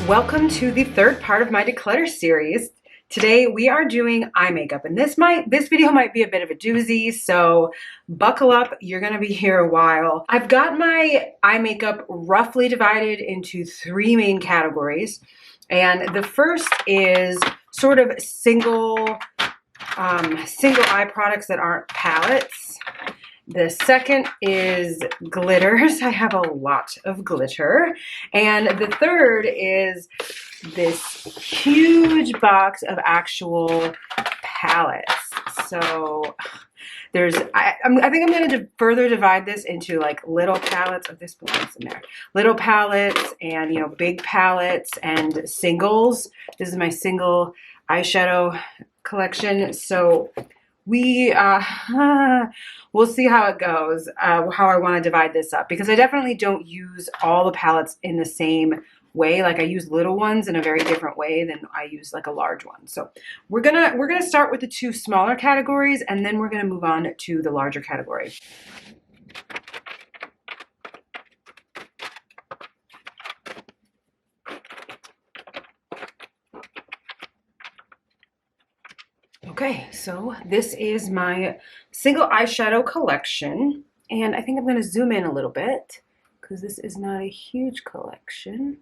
Welcome to the third part of my Declutter series. Today we are doing eye makeup, and this video might be a bit of a doozy, so buckle up, you're gonna be here a while. I've got my eye makeup roughly divided into three main categories, and the first is sort of single eye products that aren't palettes. The second is glitters. I have a lot of glitter. And the third is this huge box of actual palettes. So I think I'm going to further divide this into like little palettes. Oh, this belongs in there. Little palettes and, big palettes and singles. This is my single eyeshadow collection. So we'll see how it goes, how I want to divide this up, because I definitely don't use all the palettes in the same way. Like I use little ones in a very different way than I use like a large one. So we're gonna start with the two smaller categories, and then we're gonna move on to the larger category. Okay, so this is my single eyeshadow collection, and I think I'm going to zoom in a little bit because this is not a huge collection.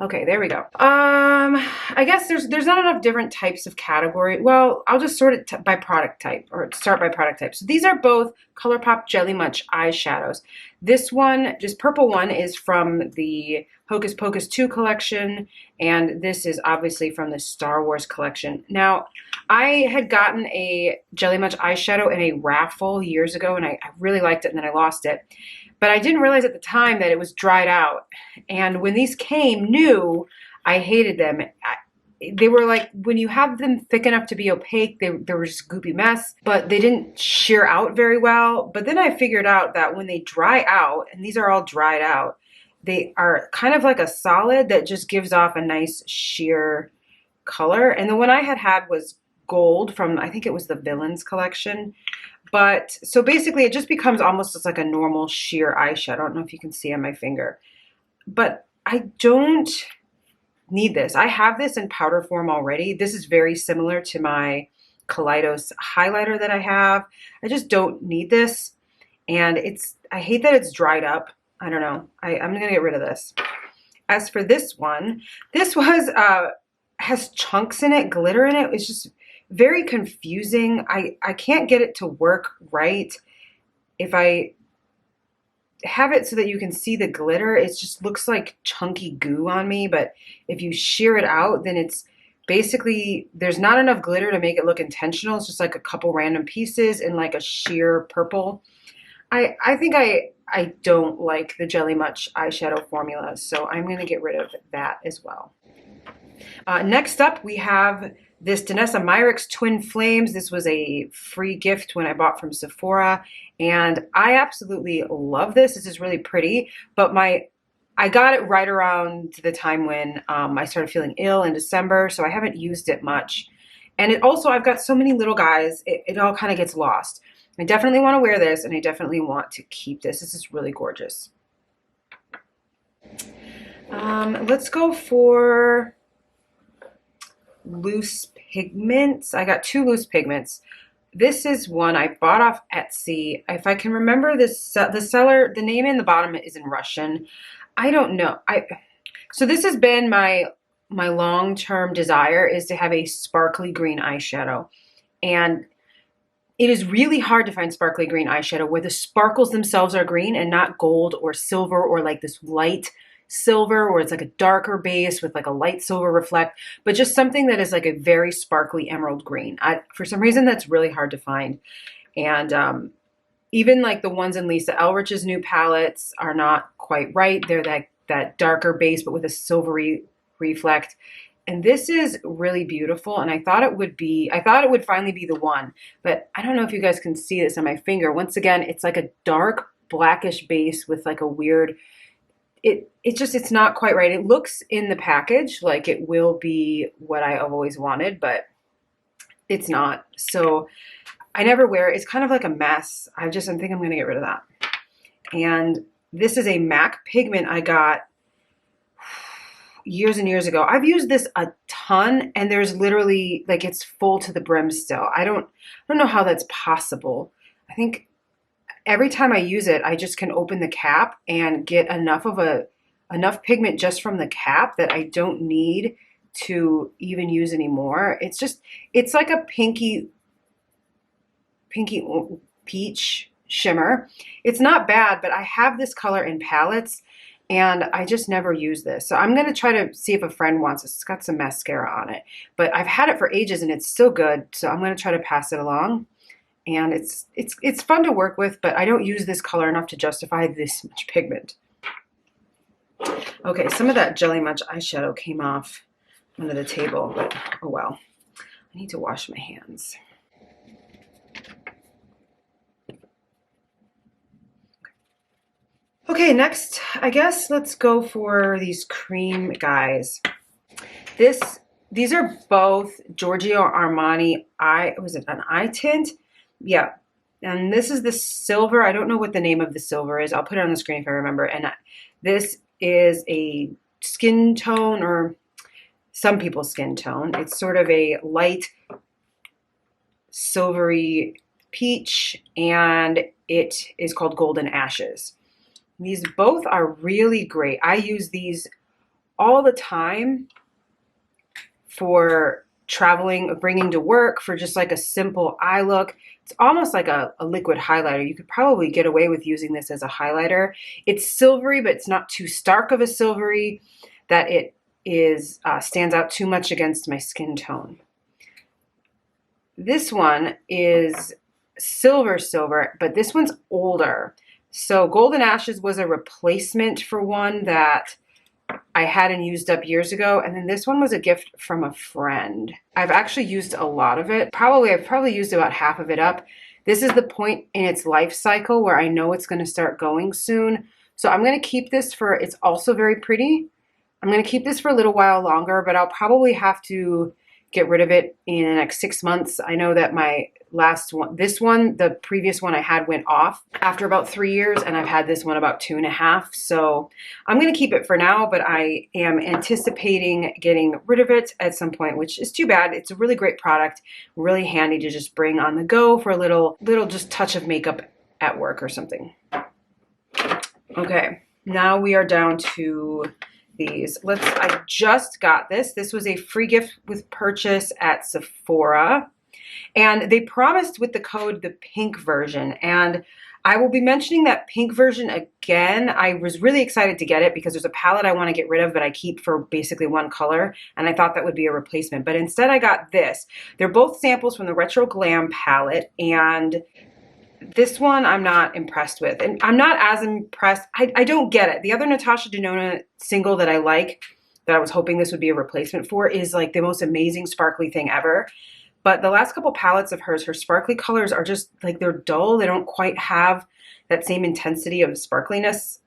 Okay, there we go. I guess there's not enough different types of category. Well, I'll just sort it by product type, or start by product type. So these are both ColourPop Jelly Munch eyeshadows. This one, this purple one, is from the Hocus Pocus 2 collection, and this is obviously from the Star Wars collection. Now, I had gotten a Jelly Munch eyeshadow in a raffle years ago, and I really liked it, and then I lost it. But I didn't realize at the time that it was dried out. And when these came new, I hated them. They were like, when you have them thick enough to be opaque, they were just a goopy mess, but they didn't sheer out very well. But then I figured out that when they dry out, and these are all dried out, they are kind of like a solid that just gives off a nice sheer color. And the one I had was gold from, I think it was the Villains collection. But so basically it just becomes almost just like a normal sheer eyeshadow. I don't know if you can see on my finger, but I don't need this. I have this in powder form already. This is very similar to my Kaleidos highlighter that I have. I just don't need this. And I hate that it's dried up. I don't know. I'm gonna get rid of this. As for this one, this has chunks in it, glitter in it. It's just very confusing. I can't get it to work right. If I have it so that you can see the glitter, it just looks like chunky goo on me. But if you shear it out, then it's basically, there's not enough glitter to make it look intentional. It's just like a couple random pieces in like a sheer purple. I think I don't like the Jelly Munch eyeshadow formula, so I'm going to get rid of that as well. Next up, we have this Danessa Myricks Twin Flames. This was a free gift when I bought from Sephora, and I absolutely love this. This is really pretty, but I got it right around the time when I started feeling ill in December, so I haven't used it much. And it also, I've got so many little guys, it all kind of gets lost. I definitely want to wear this, and I definitely want to keep this. This is really gorgeous. Let's go for loose pigments. I got two loose pigments. This is one I bought off Etsy. If I can remember the seller, the name in the bottom is in Russian. I don't know. So this has been my long-term desire, is to have a sparkly green eyeshadow. And it is really hard to find sparkly green eyeshadow where the sparkles themselves are green and not gold or silver or like this light silver, or it's like a darker base with like a light silver reflect, but just something that is like a very sparkly emerald green. For some reason, that's really hard to find. And even like the ones in Lisa Elrich's new palettes are not quite right. They're that darker base, but with a silvery reflect. And this is really beautiful, and I thought it would finally be the one, but I don't know if you guys can see this on my finger. Once again, it's like a dark blackish base with like a weird, it's not quite right. It looks in the package like it will be what I have always wanted, but it's not. So I never wear it. It's kind of like a mess. I think I'm going to get rid of that. And this is a MAC pigment I got years and years ago. I've used this a ton, and there's literally like it's full to the brim still. I don't know how that's possible. I think every time I use it, I just can open the cap and get enough pigment just from the cap that I don't need to even use anymore. It's like a pinky peach shimmer. It's not bad, but I have this color in palettes and I just never use this. So I'm gonna try to see if a friend wants this. It's got some mascara on it, but I've had it for ages and it's still good. So I'm gonna try to pass it along. And it's fun to work with, but I don't use this color enough to justify this much pigment. Okay, some of that Jelly Munch eyeshadow came off under the table, but oh well. I need to wash my hands. Okay, next, I guess let's go for these cream guys. These are both Giorgio Armani was it an eye tint? Yeah, and this is the silver. I don't know what the name of the silver is. I'll put it on the screen if I remember. And this is a skin tone, or some people's skin tone. It's sort of a light silvery peach, and it is called Golden Ashes. These both are really great. I use these all the time for traveling, bringing to work, for just like a simple eye look. It's almost like a liquid highlighter. You could probably get away with using this as a highlighter. It's silvery, but it's not too stark of a silvery that it stands out too much against my skin tone. This one is silver, but this one's older. So Golden Ashes was a replacement for one that I hadn't used up years ago, and then this one was a gift from a friend. I've actually used a lot of it. I've probably used about half of it up. This is the point in its life cycle where I know it's going to start going soon. So I'm going to keep this for, it's also very pretty. I'm going to keep this for a little while longer, but I'll probably have to get rid of it in the next 6 months. I know that my last one, the previous one I had went off after about 3 years, and I've had this one about 2.5. So I'm going to keep it for now, but I am anticipating getting rid of it at some point, which is too bad. It's a really great product, really handy to just bring on the go for a little just touch of makeup at work or something. Okay, now we are down to these. I just got this. This was a free gift with purchase at Sephora. And they promised with the code the pink version. And I will be mentioning that pink version again. I was really excited to get it because there's a palette I want to get rid of, but I keep for basically one color. And I thought that would be a replacement. But instead I got this. They're both samples from the Retro Glam palette. And this one I'm not impressed with. And I'm not as impressed. I don't get it. The other Natasha Denona single that I like, that I was hoping this would be a replacement for, is like the most amazing sparkly thing ever. But the last couple palettes of hers, her sparkly colors are just like, they're dull. They don't quite have that same intensity of sparkliness.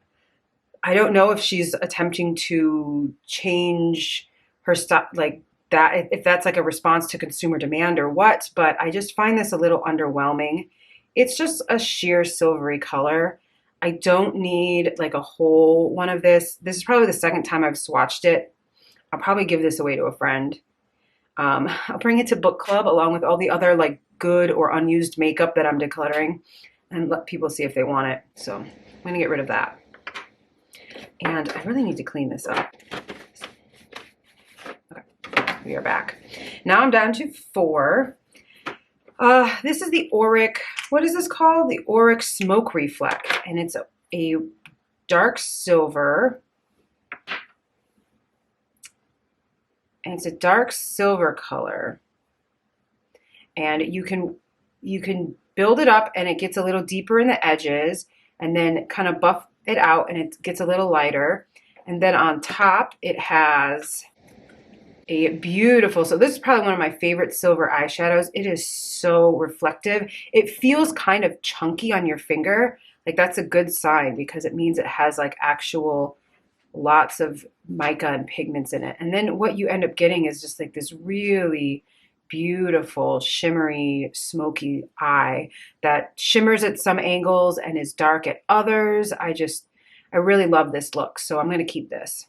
I don't know if she's attempting to change her stuff like that, if that's like a response to consumer demand or what, but I just find this a little underwhelming. It's just a sheer silvery color. I don't need like a whole one of this. This is probably the second time I've swatched it. I'll probably give this away to a friend. I'll bring it to book club along with all the other like good or unused makeup that I'm decluttering and let people see if they want it. So I'm gonna get rid of that. And I really need to clean this up. Okay, we are back. Now I'm down to 4. This is the AURIC, what is this called? The AURIC Smoke Reflect, and it's a dark silver. And it's a dark silver color. And you can build it up and it gets a little deeper in the edges and then kind of buff it out and it gets a little lighter. And then on top it has a beautiful, so this is probably one of my favorite silver eyeshadows. It is so reflective. It feels kind of chunky on your finger. Like that's a good sign because it means it has like actual lots of mica and pigments in it. And then what you end up getting is just like this really beautiful, shimmery, smoky eye that shimmers at some angles and is dark at others. I really love this look. So I'm going to keep this.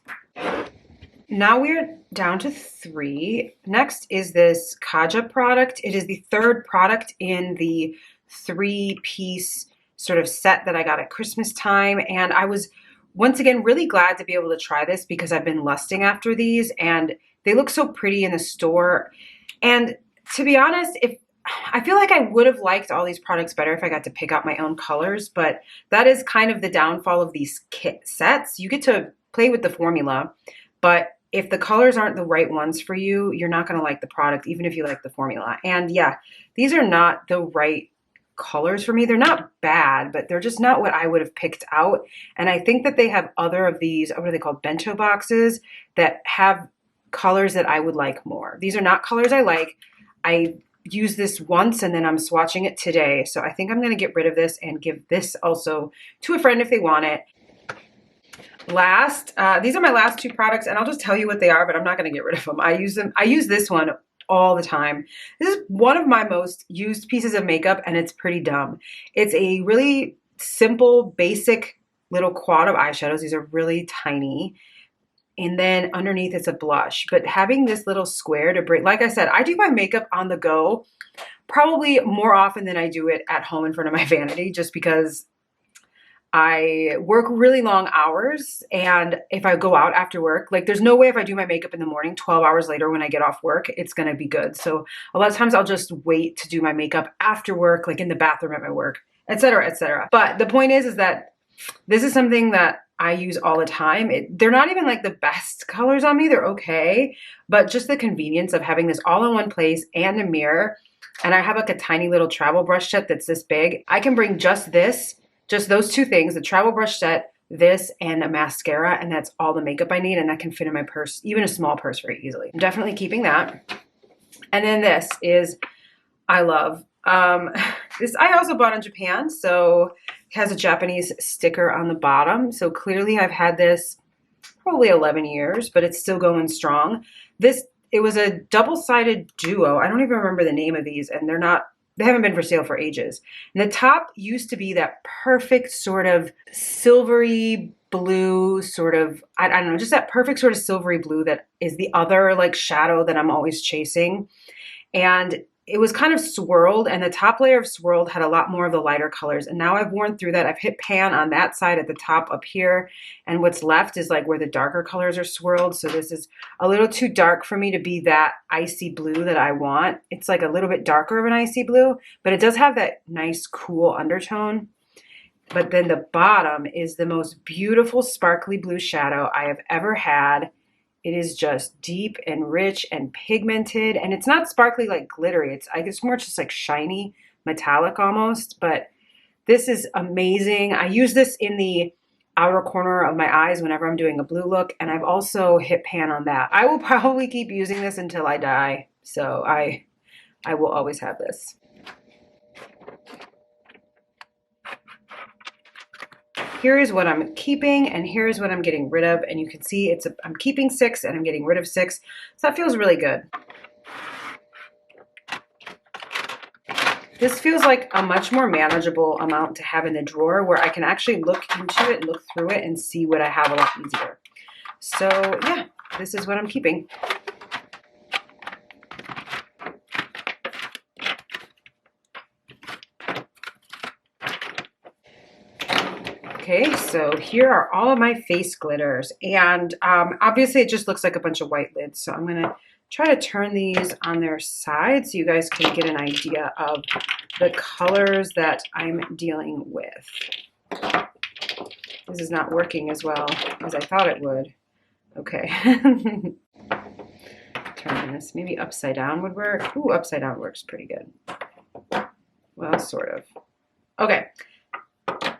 Now we're down to 3. Next is this KAJA product. It is the 3rd product in the 3-piece sort of set that I got at Christmas time. And I was, once again, really glad to be able to try this because I've been lusting after these and they look so pretty in the store. And to be honest, I feel like I would have liked all these products better if I got to pick out my own colors, but that is kind of the downfall of these kit sets. You get to play with the formula, but if the colors aren't the right ones for you, you're not going to like the product, even if you like the formula. And yeah, these are not the right colors for me. They're not bad, but they're just not what I would have picked out. And I think that they have other of these, what are they called, bento boxes that have colors that I would like more. These are not colors I like. I used this once and then I'm swatching it today. So I think I'm going to get rid of this and give this also to a friend if they want it. Last, these are my last 2 products and I'll just tell you what they are, but I'm not going to get rid of them. I use this one all the time. This is one of my most used pieces of makeup and it's pretty dumb. It's a really simple, basic little quad of eyeshadows. These are really tiny. And then underneath it's a blush. But having this little square to bring, like I said, I do my makeup on the go probably more often than I do it at home in front of my vanity, just because I work really long hours, and if I go out after work, like there's no way if I do my makeup in the morning, 12 hours later when I get off work, it's gonna be good. So a lot of times I'll just wait to do my makeup after work, like in the bathroom at my work, etc., etc. But the point is that this is something that I use all the time. They're not even like the best colors on me, they're okay, but just the convenience of having this all in one place and a mirror, and I have like a tiny little travel brush set that's this big. I can bring just those 2 things, the travel brush set, this, and a mascara, and that's all the makeup I need, and that can fit in my purse, even a small purse, very easily. I'm definitely keeping that. And then this is, I love, this I also bought in Japan, so it has a Japanese sticker on the bottom, so clearly I've had this probably 11 years, but it's still going strong. It was a double-sided duo. I don't even remember the name of these, and they haven't been for sale for ages. And the top used to be that perfect sort of silvery blue sort of, I don't know, just that perfect sort of silvery blue that is the other like shadow that I'm always chasing. And it was kind of swirled, and the top layer of swirled had a lot more of the lighter colors. And now I've worn through that. I've hit pan on that side at the top up here. And what's left is like where the darker colors are swirled. So this is a little too dark for me to be that icy blue that I want. It's like a little bit darker of an icy blue, but it does have that nice cool undertone. But then the bottom is the most beautiful sparkly blue shadow I have ever had. It is just deep and rich and pigmented, and it's not sparkly like glittery. It's more just like shiny, metallic almost, but this is amazing. I use this in the outer corner of my eyes whenever I'm doing a blue look, and I've also hit pan on that. I will probably keep using this until I die, so I will always have this. Here is what I'm keeping, and here's what I'm getting rid of. And you can see I'm keeping 6 and I'm getting rid of 6. So that feels really good. This feels like a much more manageable amount to have in the drawer where I can actually look into it, look through it, and see what I have a lot easier. So yeah, this is what I'm keeping. Okay, so here are all of my face glitters, and obviously it just looks like a bunch of white lids, so I'm gonna try to turn these on their side so you guys can get an idea of the colors that I'm dealing with. This is not working as well as I thought it would. Okay. Turn this, maybe upside down would work. Ooh, upside down works pretty good. Well, sort of. Okay.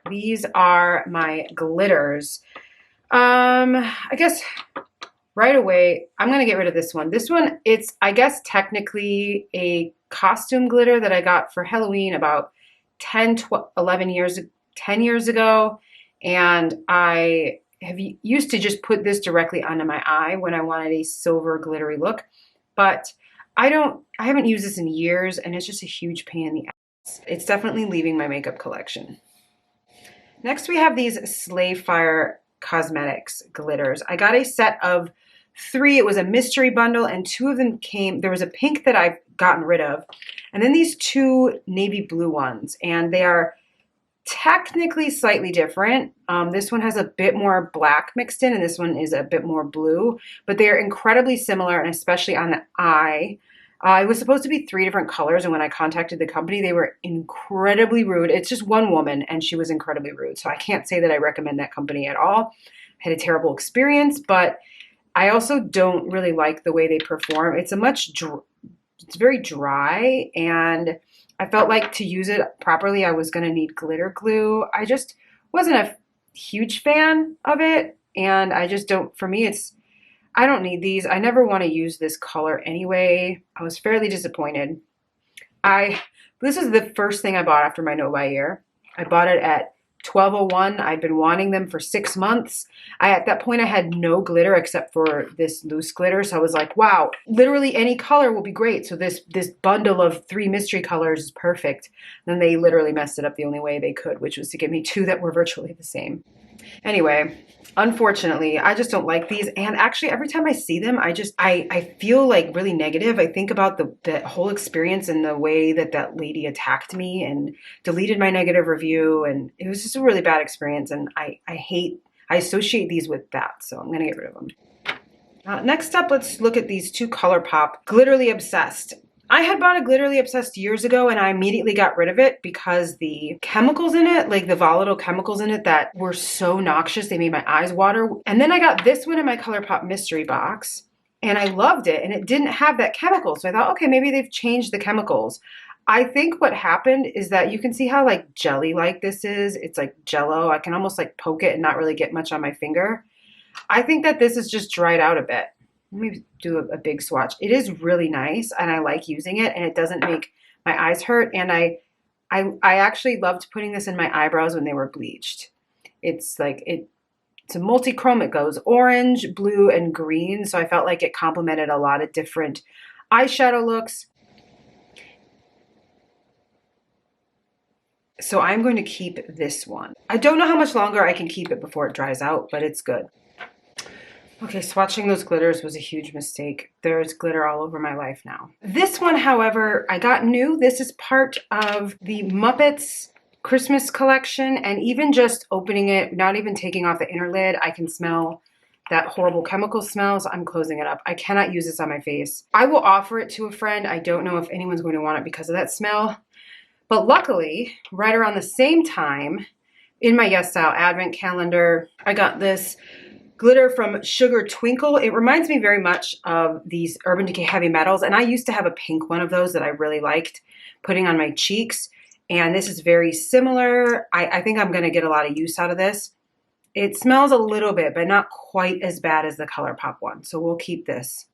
These are my glitters. I guess right away, I'm going to get rid of this one. This one, it's, I guess, technically a costume glitter that I got for Halloween about 10 years ago. And I have used to just put this directly onto my eye when I wanted a silver glittery look. But I haven't used this in years, and it's just a huge pain in the ass. It's definitely leaving my makeup collection. Next, we have these SLAYFIRE Cosmetics glitters. I got a set of 3, it was a mystery bundle, and 2 of them came, there was a pink that I've gotten rid of, and then these 2 navy blue ones, and they are technically slightly different. This one has a bit more black mixed in, and this one is a bit more blue, but they're incredibly similar, and especially on the eye. It was supposed to be 3 different colors, and when I contacted the company, they were incredibly rude. It's just one woman, and she was incredibly rude, so I can't say that I recommend that company at all. I had a terrible experience, but I also don't really like the way they perform. It's it's very dry, and I felt like to use it properly, I was going to need glitter glue. I just wasn't a huge fan of it, and I just don't, for me, I don't need these. I never want to use this color anyway. I was fairly disappointed. This is the first thing I bought after my No Buy year. I bought it at $12.01. I'd been wanting them for 6 months. At that point, I had no glitter except for this loose glitter. So I was like, wow, literally any color will be great. So this bundle of 3 mystery colors is perfect. Then they literally messed it up the only way they could, which was to give me 2 that were virtually the same. Anyway, unfortunately, I just don't like these. And actually, every time I see them, I feel like really negative. I think about the whole experience and the way that lady attacked me and deleted my negative review. And it was just a really bad experience. And I associate these with that. So I'm going to get rid of them. Next up, let's look at these 2 ColourPop Glitterly Obsessed. I had bought a Glitterly Obsessed years ago, and I immediately got rid of it because the chemicals in it, like the volatile chemicals in it that were so noxious, they made my eyes water. And then I got this one in my ColourPop mystery box, and I loved it, and it didn't have that chemical. So I thought, okay, maybe they've changed the chemicals. I think what happened is that you can see how like jelly-like this is. It's like Jello. I can almost like poke it and not really get much on my finger. I think that this is just dried out a bit. Let me do a big swatch. It is really nice, and I like using it, and it doesn't make my eyes hurt. And I actually loved putting this in my eyebrows when they were bleached. It's like it's a multi-chrome. It goes orange, blue, and green. So I felt like it complemented a lot of different eyeshadow looks. So I'm going to keep this one. I don't know how much longer I can keep it before it dries out, but it's good. Okay, swatching those glitters was a huge mistake. There's glitter all over my life now. This one, however, I got new. This is part of the Muppets Christmas collection, and even just opening it, not even taking off the inner lid, I can smell that horrible chemical smell, so I'm closing it up. I cannot use this on my face. I will offer it to a friend. I don't know if anyone's going to want it because of that smell. But luckily, right around the same time, in my Yes Style Advent calendar, I got this glitter from Sugar Twinkle. It reminds me very much of these Urban Decay Heavy Metals, and I used to have a pink one of those that I really liked putting on my cheeks, and this is very similar. I think I'm going to get a lot of use out of this. It smells a little bit, but not quite as bad as the ColourPop one, so we'll keep this.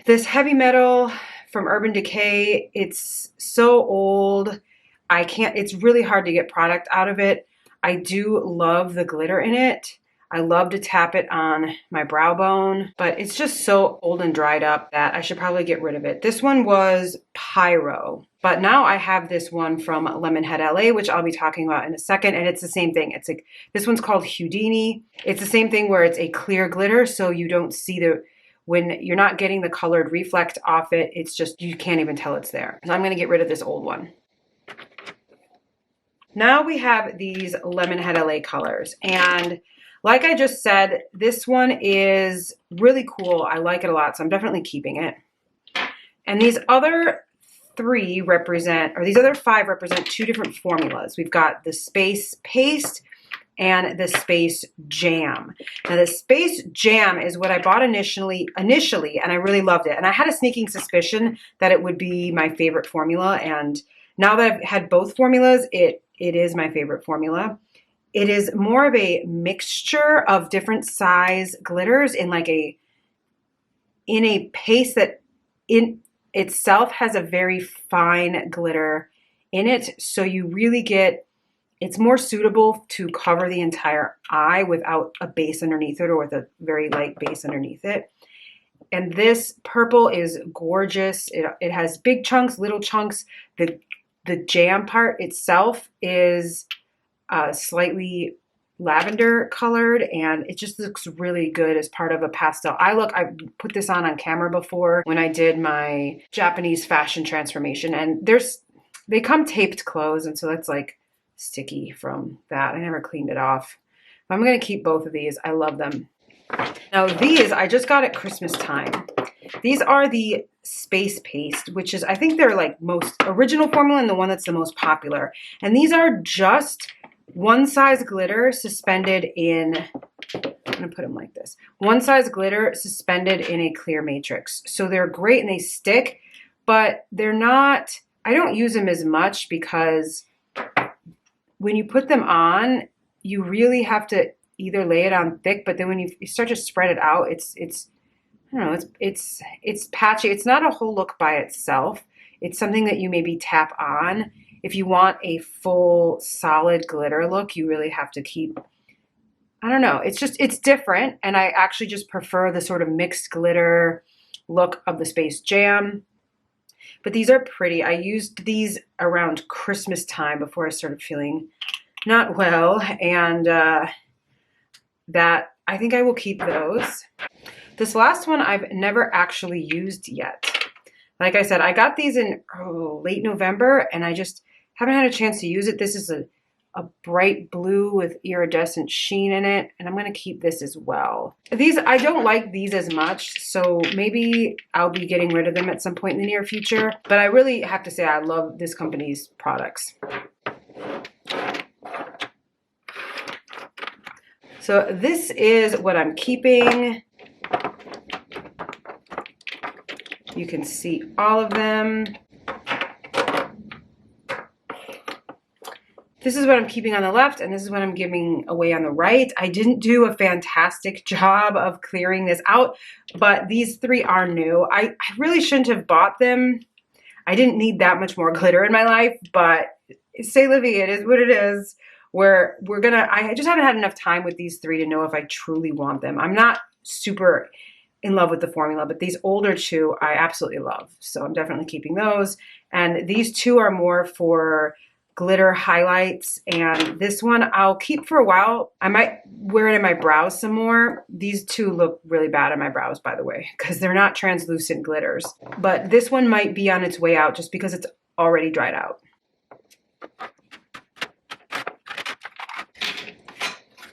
This Heavy Metal from Urban Decay, it's so old. It's really hard to get product out of it. I do love the glitter in it. I love to tap it on my brow bone, but it's just so old and dried up that I should probably get rid of it. This one was PYRO, but now I have this one from LEMONHEAD LA, which I'll be talking about in a second, and it's the same thing. It's like, this one's called Houdini. It's the same thing where it's a clear glitter, so you don't see when you're not getting the colored reflect off it, it's just, you can't even tell it's there. So I'm gonna get rid of this old one. Now we have these LEMONHEAD LA colors, and like I just said, this one is really cool. I like it a lot, so I'm definitely keeping it. And these other 5 represent 2 different formulas. We've got the Space Paste and the Space Jam. Now the Space Jam is what I bought initially, and I really loved it. And I had a sneaking suspicion that it would be my favorite formula, and now that I've had both formulas, it is my favorite formula. It is more of a mixture of different size glitters in a paste that in itself has a very fine glitter in it. So you really it's more suitable to cover the entire eye without a base underneath it or with a very light base underneath it. And this purple is gorgeous. It has big chunks, little chunks. The jam part itself is slightly lavender colored, and it just looks really good as part of a pastel eye look. I put this on camera before when I did my Japanese fashion transformation, and they come taped closed, and so that's like sticky from that. I never cleaned it off. But I'm gonna keep both of these. I love them. Now these I just got at Christmas time. These are the Space Paste, which is, I think they're like most original formula and the one that's the most popular. And these are just one size glitter suspended in, I'm gonna put them like this. One size glitter suspended in a clear matrix. So they're great and they stick, but they're not, I don't use them as much because when you put them on, you really have to either lay it on thick, but then when you start to spread it out, it's I don't know, it's patchy. It's not a whole look by itself. It's something that you maybe tap on. If you want a full solid glitter look, you really have to keep, I don't know, it's different. And I actually just prefer the sort of mixed glitter look of the SPACEJAM. But these are pretty. I used these around Christmas time before I started feeling not well. And that, I think I will keep those. This last one I've never actually used yet. Like I said, I got these in late November and I just haven't had a chance to use it. This is a bright blue with iridescent sheen in it, and I'm gonna keep this as well. These, I don't like these as much, so maybe I'll be getting rid of them at some point in the near future, but I really have to say I love this company's products. So this is what I'm keeping. You can see all of them. This is what I'm keeping on the left, and this is what I'm giving away on the right. I didn't do a fantastic job of clearing this out, but these three are new. I really shouldn't have bought them. I didn't need that much more glitter in my life, but c'est la vie, it is what it is. I just haven't had enough time with these three to know if I truly want them. I'm not super in love with the formula, but these older two I absolutely love. So I'm definitely keeping those. And these two are more for glitter highlights, and this one I'll keep for a while. I might wear it in my brows some more. These two look really bad in my brows, by the way, because they're not translucent glitters. But this one might be on its way out just because it's already dried out.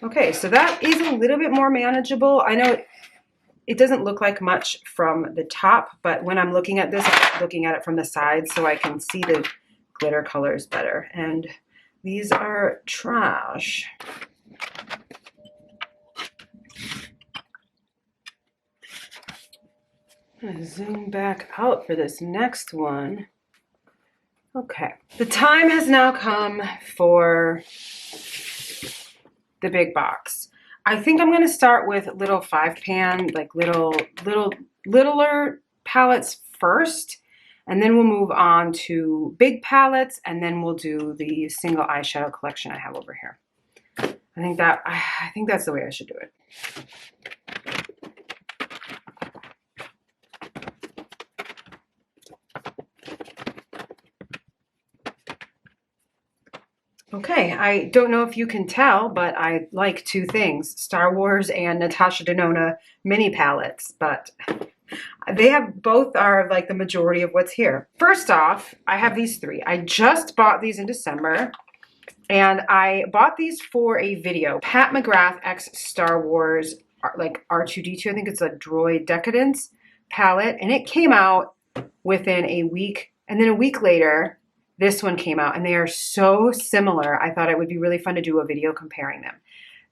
Okay, so that is a little bit more manageable. I know it doesn't look like much from the top, but when I'm looking at this, I'm looking at it from the side so I can see the glitter colors better. And these are trash. I'm gonna zoom back out for this next one. Okay, the time has now come for the big box. I think I'm gonna start with little 5-pan, like littler palettes first. And then we'll move on to big palettes, and then we'll do the single eyeshadow collection I have over here. I think that's the way I should do it. Okay, I don't know if you can tell, but I like two things, Star Wars and Natasha Denona mini palettes, but they have both are like the majority of what's here. First off, I have these three. I just bought these in December, and I bought these for a video. Pat McGrath X Star Wars, like R2-D2, I think it's a Droid Decadence palette, and it came out within a week, and then a week later, this one came out, and they are so similar. I thought it would be really fun to do a video comparing them.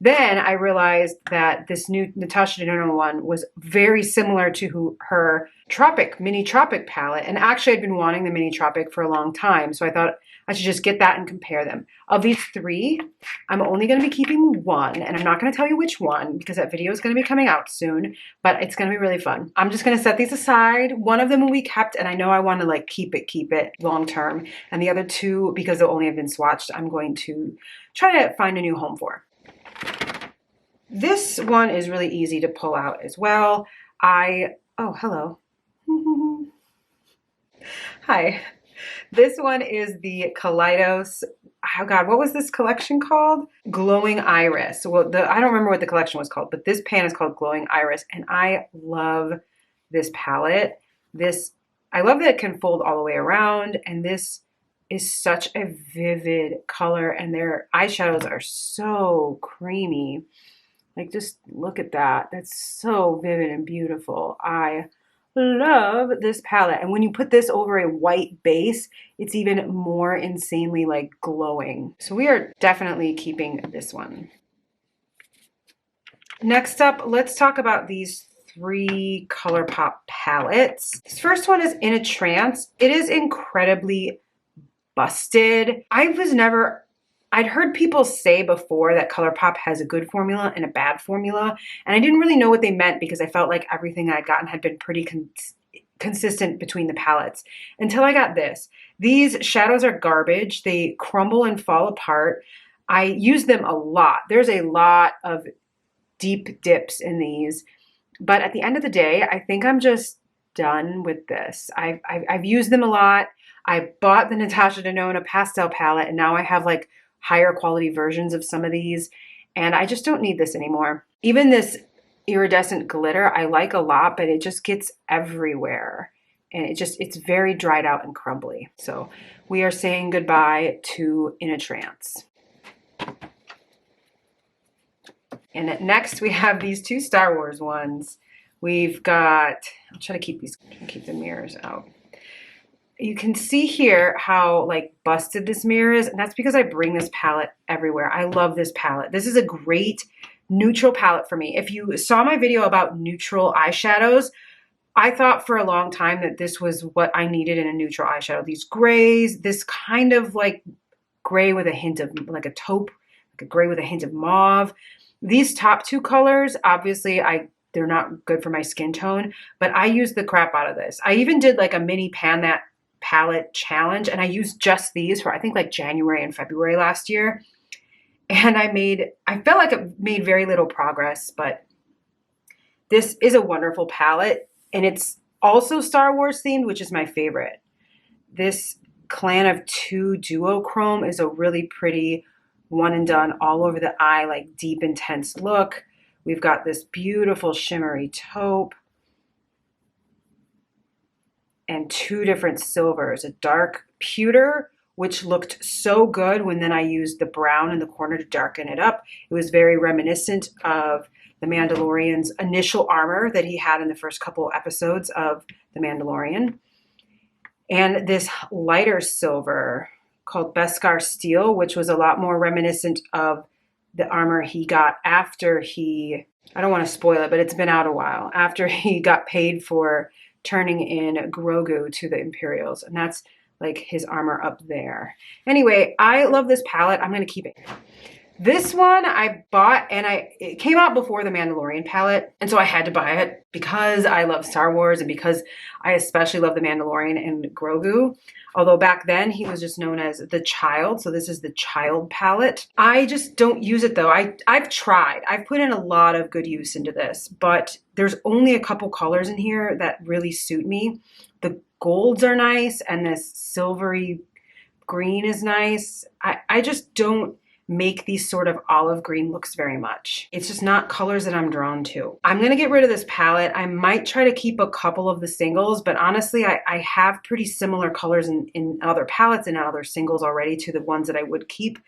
Then I realized that this new Natasha Denona one was very similar to her Tropic, mini Tropic palette. And actually I'd been wanting the mini Tropic for a long time. So I thought I should just get that and compare them. Of these three, I'm only going to be keeping one. And I'm not going to tell you which one because that video is going to be coming out soon. But it's going to be really fun. I'm just going to set these aside. One of them will be kept. And I know I want to like keep it long term. And the other two, because they'll only have been swatched, I'm going to try to find a new home for. This one is really easy to pull out as well. Oh, hello. Hi. This one is the Kaleidos. Oh God, what was this collection called? Glowing Iris. Well, I don't remember what the collection was called, but this pan is called Glowing Iris, and I love this palette. I love that it can fold all the way around, and this is such a vivid color, and their eyeshadows are so creamy. Like, just look at that. That's so vivid and beautiful. I love this palette. And when you put this over a white base, it's even more insanely like glowing. So we are definitely keeping this one. Next up, let's talk about these 3 ColourPop palettes. This first one is In a Trance. It is incredibly busted. I'd heard people say before that ColourPop has a good formula and a bad formula, and I didn't really know what they meant because I felt like everything I'd gotten had been pretty consistent between the palettes until I got this. These shadows are garbage. They crumble and fall apart. I use them a lot. There's a lot of deep dips in these, but at the end of the day, I think I'm just done with this. I've used them a lot. I bought the NATASHA DENONA pastel palette, and now I have like higher quality versions of some of these, and I just don't need this anymore. Even this iridescent glitter I like a lot, but it just gets everywhere, and it's very dried out and crumbly. So we are saying goodbye to In a Trance. And next we have these 2 Star Wars ones. We've got, I'll try to keep the mirrors out. You can see here how like busted this mirror is, and that's because I bring this palette everywhere. I love this palette. This is a great neutral palette for me. If you saw my video about neutral eyeshadows, I thought for a long time that this was what I needed in a neutral eyeshadow. These grays, this kind of like gray with a hint of like a taupe, like a gray with a hint of mauve. These top 2 colors, obviously they're not good for my skin tone, but I use the crap out of this. I even did like a mini pan that palette challenge, and I used just these for I think like January and February last year, and I felt like it made very little progress, but this is a wonderful palette, and it's also Star Wars themed, which is my favorite. This Clan of 2 duochrome is a really pretty one and done all over the eye, like deep intense look. We've got this beautiful shimmery taupe and 2 different silvers, a dark pewter, which looked so good when then I used the brown in the corner to darken it up. It was very reminiscent of the Mandalorian's initial armor that he had in the first couple episodes of The Mandalorian. And this lighter silver called Beskar Steel, which was a lot more reminiscent of the armor he got after I don't want to spoil it, but it's been out a while, after he got paid for turning in Grogu to the Imperials, and that's like his armor up there. Anyway, I love this palette. I'm going to keep it. This one I bought, and it came out before the Mandalorian palette, and so I had to buy it because I love Star Wars and because I especially love the Mandalorian and Grogu. Although back then he was just known as the Child, so this is the Child palette. I just don't use it though. I've tried. I've put in a lot of good use into this, but there's only a couple colors in here that really suit me. The golds are nice, and this silvery green is nice. I just don't make these sort of olive green looks very much. It's just not colors that I'm drawn to. I'm gonna get rid of this palette. I might try to keep a couple of the singles, but honestly, I have pretty similar colors in other palettes and other singles already to the ones that I would keep.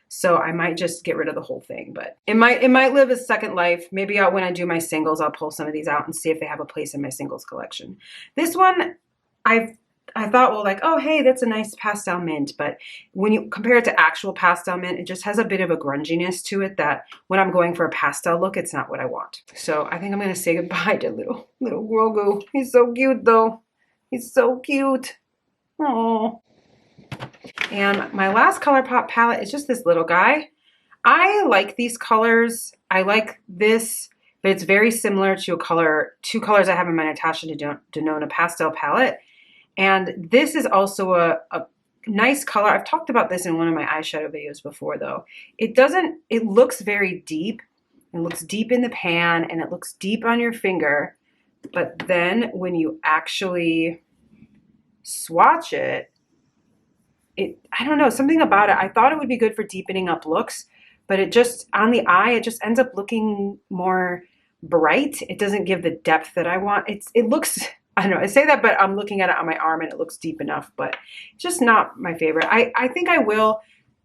So I might just get rid of the whole thing, but it might live a second life. Maybe when I do my singles, I'll pull some of these out and see if they have a place in my singles collection. This one, I thought, well, like, oh, hey, that's a nice pastel mint. But when you compare it to actual pastel mint, it just has a bit of a grunginess to it that when I'm going for a pastel look, it's not what I want. So I think I'm going to say goodbye to little Grogu. He's so cute, though. He's so cute. Oh. And my last ColourPop palette is just this little guy. I like these colors. I like this, but it's very similar to two colors I have in my NATASHA DENONA pastel palette. And this is also a nice color. I've talked about this in one of my eyeshadow videos before though. It looks very deep. It looks deep in the pan and it looks deep on your finger. But then when you actually swatch it, I don't know, something about it. I thought it would be good for deepening up looks, but it just, on the eye, it just ends up looking more bright. It doesn't give the depth that I want. It looks, I don't know, I say that, but I'm looking at it on my arm and it looks deep enough, but it's just not my favorite. I think I will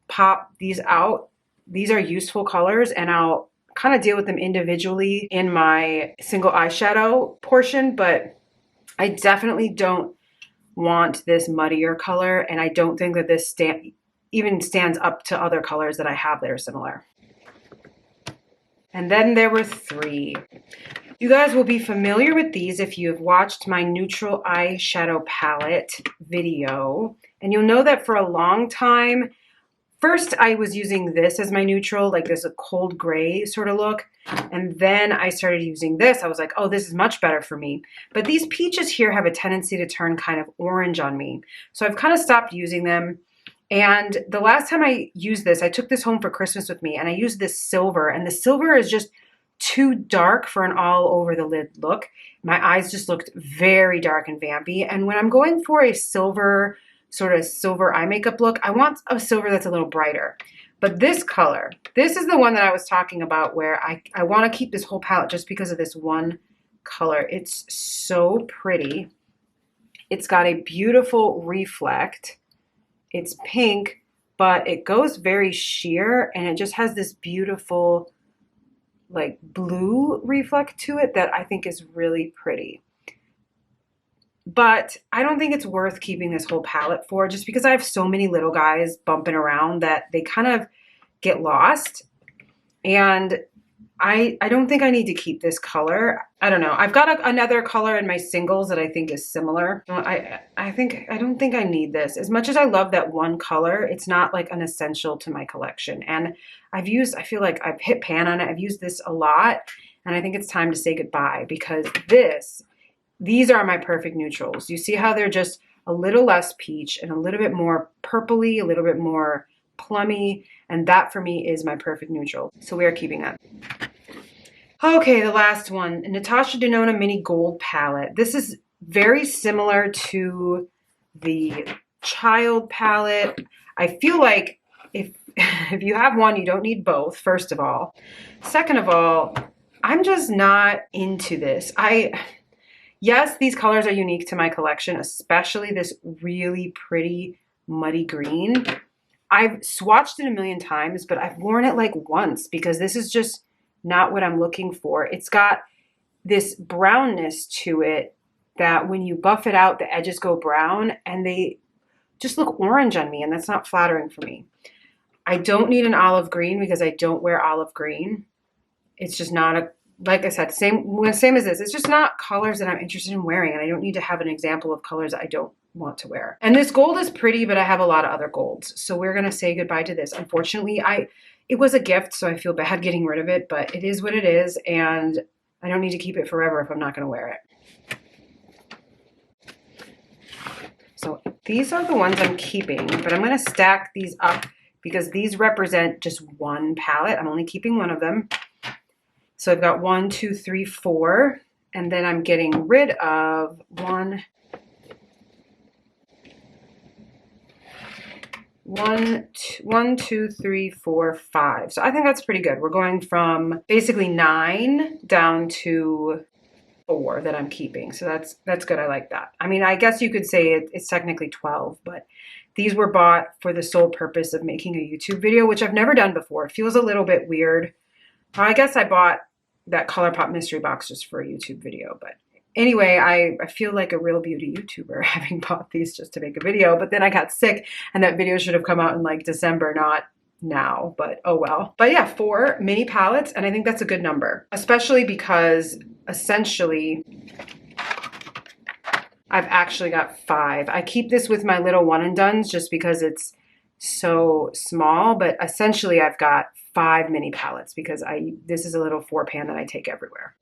pop these out. These are useful colors, and I'll kind of deal with them individually in my single eyeshadow portion, but I definitely don't want this muddier color, and I don't think that this even stands up to other colors that I have that are similar. And then there were 3. You guys will be familiar with these if you have watched my neutral eyeshadow palette video, and you'll know that for a long time, first I was using this as my neutral, like this cold gray sort of look, and then I started using this. I was like, oh, this is much better for me. But these peaches here have a tendency to turn kind of orange on me, so I've kind of stopped using them. And the last time I used this, I took this home for Christmas with me, and I used this silver, and the silver is just too dark for an all over the lid look. My eyes just looked very dark and vampy, and when I'm going for a silver, sort of silver eye makeup look, I want a silver that's a little brighter. But this color, this is the one that I was talking about, where I want to keep this whole palette just because of this one color. It's so pretty. It's got a beautiful reflect. It's pink, but it goes very sheer, and it just has this beautiful like blue reflect to it that I think is really pretty. But I don't think it's worth keeping this whole palette for, just because I have so many little guys bumping around that they kind of get lost. And I don't think I need to keep this color. I don't know. I've got another color in my singles that I think is similar. I don't think I need this. As much as I love that one color, it's not like an essential to my collection. And I feel like I've hit pan on it. I've used this a lot, and I think it's time to say goodbye, because these are my perfect neutrals. You see how they're just a little less peach and a little bit more purpley, a little bit more plummy, and that for me is my perfect neutral. So we are keeping that. Okay, the last one, NATASHA DENONA Mini Gold Palette. This is very similar to the Child palette. I feel like if you have one, you don't need both, first of all. Second of all, I'm just not into this. Yes, these colors are unique to my collection, especially this really pretty muddy green. I've swatched it a million times, but I've worn it like once, because this is just not what I'm looking for. It's got this brownness to it that when you buff it out, the edges go brown and they just look orange on me, and that's not flattering for me. I don't need an olive green because I don't wear olive green. It's just not like I said, same as this. It's just not colors that I'm interested in wearing, and I don't need to have an example of colors that I don't want to wear. And this gold is pretty, but I have a lot of other golds, so we're gonna say goodbye to this. Unfortunately, it was a gift, so I feel bad getting rid of it, but it is what it is, and I don't need to keep it forever if I'm not gonna wear it. So these are the ones I'm keeping, but I'm gonna stack these up because these represent just one palette. I'm only keeping one of them. So I've got 1, 2, 3, 4, and then I'm getting rid of 1, 2, 3, 4, 5. So I think that's pretty good. We're going from basically 9 down to 4 that I'm keeping. So that's good. I like that. I mean, I guess you could say it's technically 12, but these were bought for the sole purpose of making a YouTube video, which I've never done before. It feels a little bit weird. I guess I bought that ColourPop mystery box just for a YouTube video, but anyway, I feel like a real beauty YouTuber having bought these just to make a video, but then I got sick and that video should have come out in like December, not now, but oh well. But yeah, 4 mini palettes, and I think that's a good number, especially because essentially I've actually got 5. I keep this with my little one and dones just because it's so small, but essentially I've got 5 mini palettes because this is a little 4 pan that I take everywhere.